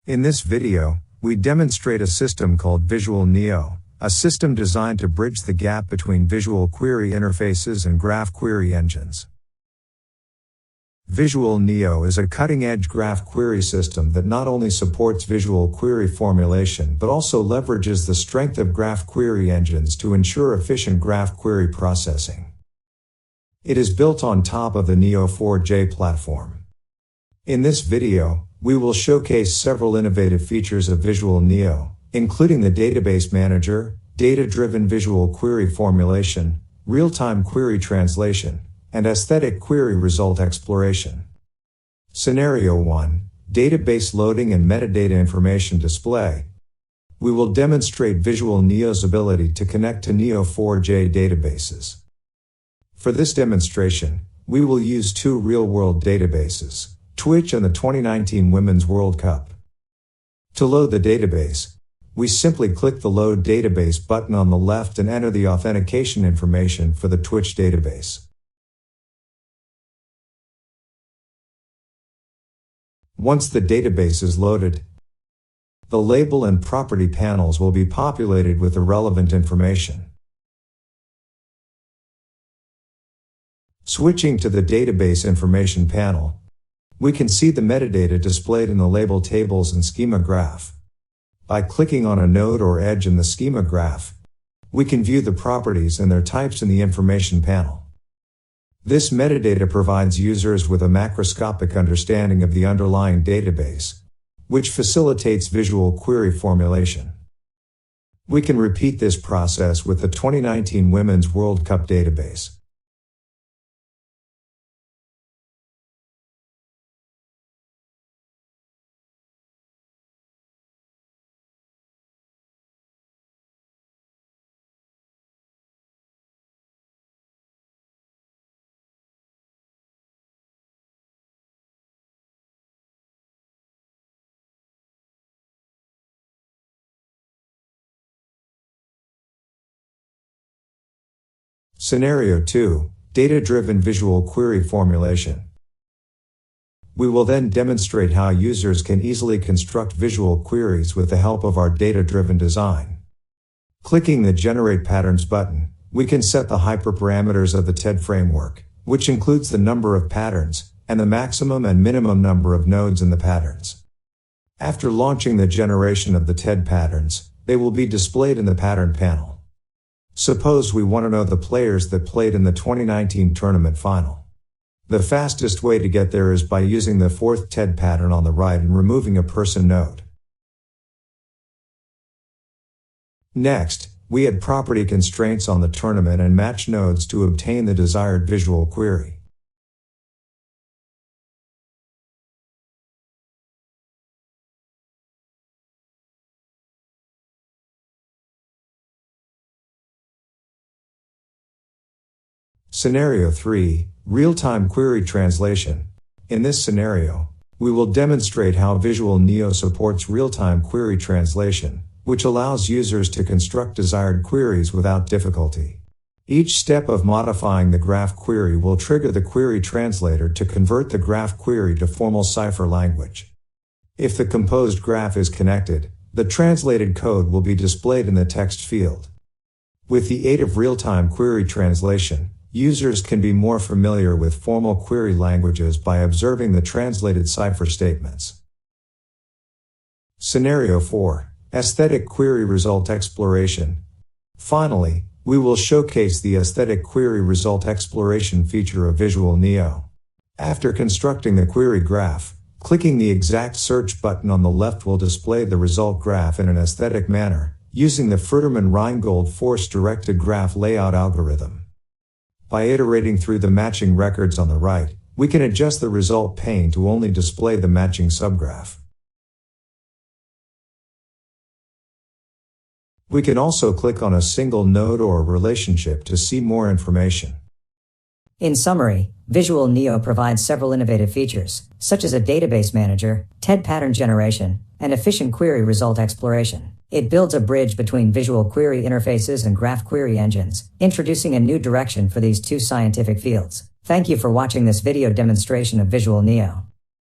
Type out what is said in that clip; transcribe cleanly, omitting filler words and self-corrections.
In this video, we demonstrate a system called VisualNeo, a system designed to bridge the gap between visual query interfaces and graph query engines. VisualNeo is a cutting-edge graph query system that not only supports visual query formulation but also leverages the strength of graph query engines to ensure efficient graph query processing. It is built on top of the Neo 4j platform. In this video, we will showcase several innovative features of VisualNeo, including the database manager, data-driven visual query formulation, real-time query translation, and aesthetic query result exploration. Scenario 1. Database loading and metadata information display. We will demonstrate VisualNeo's ability to connect to Neo 4j databases. For this demonstration, we will use two real-world databases, Twitch and the 2019 Women's World Cup. To load the database, we simply click the Load Database button on the left and enter the authentication information for the Twitch database. Once the database is loaded, the label and property panels will be populated with the relevant information. Switching to the database information panel, we can see the metadata displayed in the label tables and schema graph. By clicking on a node or edge in the schema graph, we can view the properties and their types in the information panel. This metadata provides users with a macroscopic understanding of the underlying database, which facilitates visual query formulation. We can repeat this process with the 2019 Women's World Cup database. Scenario 2. Data-driven visual query formulation. We will then demonstrate how users can easily construct visual queries with the help of our data-driven design. Clicking the Generate Patterns button, we can set the hyperparameters of the TED framework, which includes the number of patterns, and the maximum and minimum number of nodes in the patterns. After launching the generation of the TED patterns, they will be displayed in the pattern panel. Suppose we want to know the players that played in the 2019 tournament final. The fastest way to get there is by using the fourth TED pattern on the right and removing a person node. Next, we add property constraints on the tournament and match nodes to obtain the desired visual query. Scenario 3. Real-time query translation. In this scenario, we will demonstrate how VisualNeo supports real-time query translation, which allows users to construct desired queries without difficulty. Each step of modifying the graph query will trigger the query translator to convert the graph query to formal cipher language. If the composed graph is connected, the translated code will be displayed in the text field. With the aid of real-time query translation, users can be more familiar with formal query languages by observing the translated cipher statements. Scenario 4. Aesthetic query result exploration. Finally, we will showcase the aesthetic query result exploration feature of VisualNeo. After constructing the query graph, clicking the exact search button on the left will display the result graph in an aesthetic manner, using the Fruiterman-Reingold force-directed graph layout algorithm. By iterating through the matching records on the right, we can adjust the result pane to only display the matching subgraph. We can also click on a single node or relationship to see more information. In summary, VisualNeo provides several innovative features, such as a database manager, TED pattern generation, and efficient query result exploration. It builds a bridge between visual query interfaces and graph query engines, introducing a new direction for these two scientific fields. Thank you for watching this video demonstration of VisualNeo.